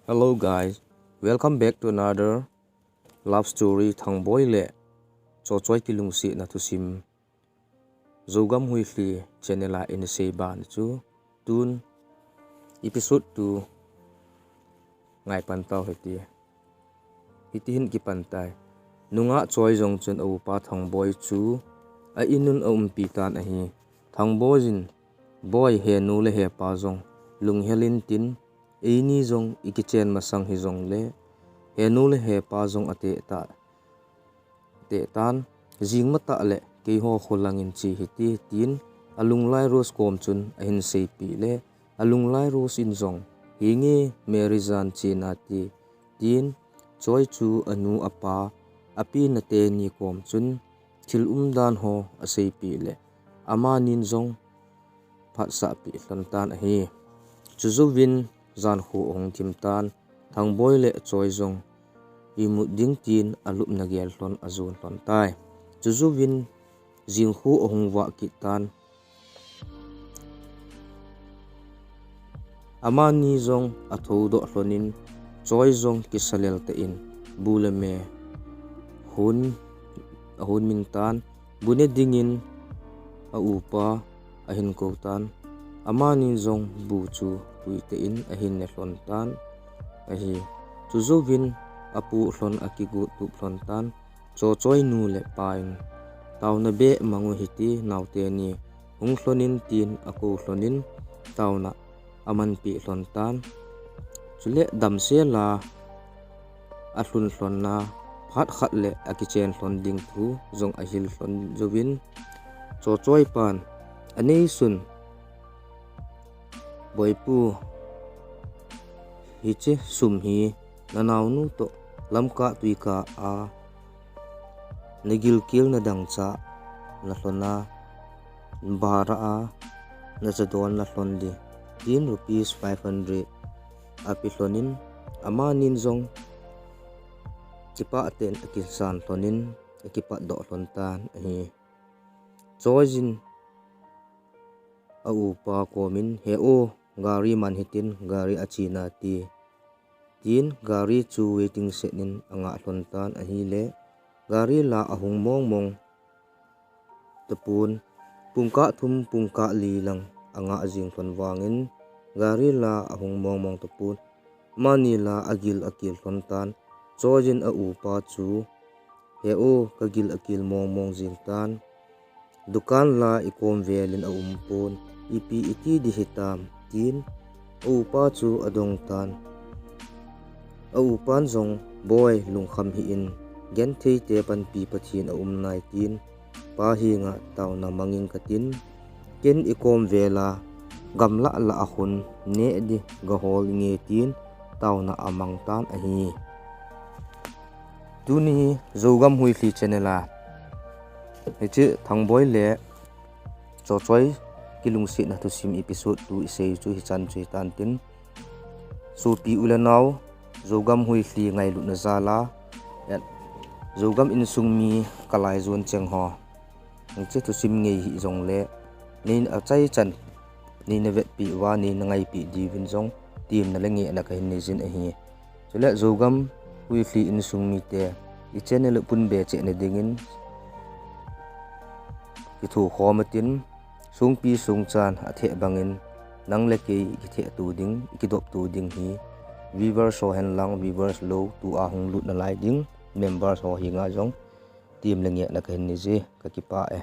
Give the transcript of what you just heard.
Hello guys, welcome back to another love story thang boy le cho choi kilung si na tu sim zogam hui fli channel a in se ban chu tun episode 2 ngai pan tau heti hin ki pan tai nunga choi jong chun au pa thang boy chu a inun pi tan a hi thang boy jin boy he nu le he pa jong lung helin tin ni zong ikichen masang hi zong le he nu le he pa zong ate ta te tan jing mata le ke ho kholangin chi hiti tin alung lai rose kom chun a hin sei pi le alung lai rose in zong hingi merizan chi na ti tin choi chu anu apa api na te ni kom chun thil dan ho a sei pi le ama nin zong phat sa pi hlan tan hi chu zu win zan khu ong tim tan thang boy le choi zong imu ding tin alup na gel hlon azun hlon tai chu zu win jing khu ong wa ki tan ama ni zong a tho do hlonin choi zong ki salel te in bule me hun min tan bune dingin a upa a hin ko tan ama ni zong bu chu tuite in a hin ne hlon tan a hi chu zo win apu hlon akigu tu hlon tan cho choi nu le pain taw na be mangu hiti naute ni hung hlonin tin aku hlonin taw na aman pi hlon tan chule dam se la a hlun hlon na phat khat le akichen hlon ding thu zong a hil hlon zo win cho choi pan anei sun boipu hiche sum hi nanaw nu to lamka tuika a negil kil na dangcha na hlona bara a na jadon na hlon di rupees 500 api hlonin ama nin zong chipa aten akisan hlonin akipa do hlon tan hi chojin a upa komin he o gari man hitin gari achina ti tin gari chu waiting senin anga hlon tan a hi le gari la ahung mong tapun pungka thum pungka li lang anga jing hlon wangin gari la ahung mong tapun mani la agil akil hlon tan chojin a upa chu he o kagil akil mong jing tan dukan la ikom velin a umpon ipi iti di hitam tin upa chu adong tan upan zong boy lungkham hi in gen thei te pan pi pathin a nai tin pa hi nga taw na mangin katin ken ikom vela gamla la ahun ne di gahol nge tin taw na amang tan a hi tuni zogam hui thli channel a hechi thang boy le cho choi kilung si na tu sim episode 2 isei chu hi chan chui tan tin so pi ulanaw zogam hui thli ngai lu na zala at zogam in sung mi kalai zon cheng ho che tu sim ngei hi zong le nin a chai chan ni na vet pi wa ni na ngai pi di win zong tim na le nge na ka hin ni jin a hi chule zogam hui thli in sung mi te i channel pun be che na dingin ki thu khomatin sung pi sung chan a the bangin nang le ke ki the tu ding ki dop tu ding hi viewers so hen lang viewers low tu a hung lut na lai ding members ho hi nga jong team le nge na ka hin ni je ka ki pa e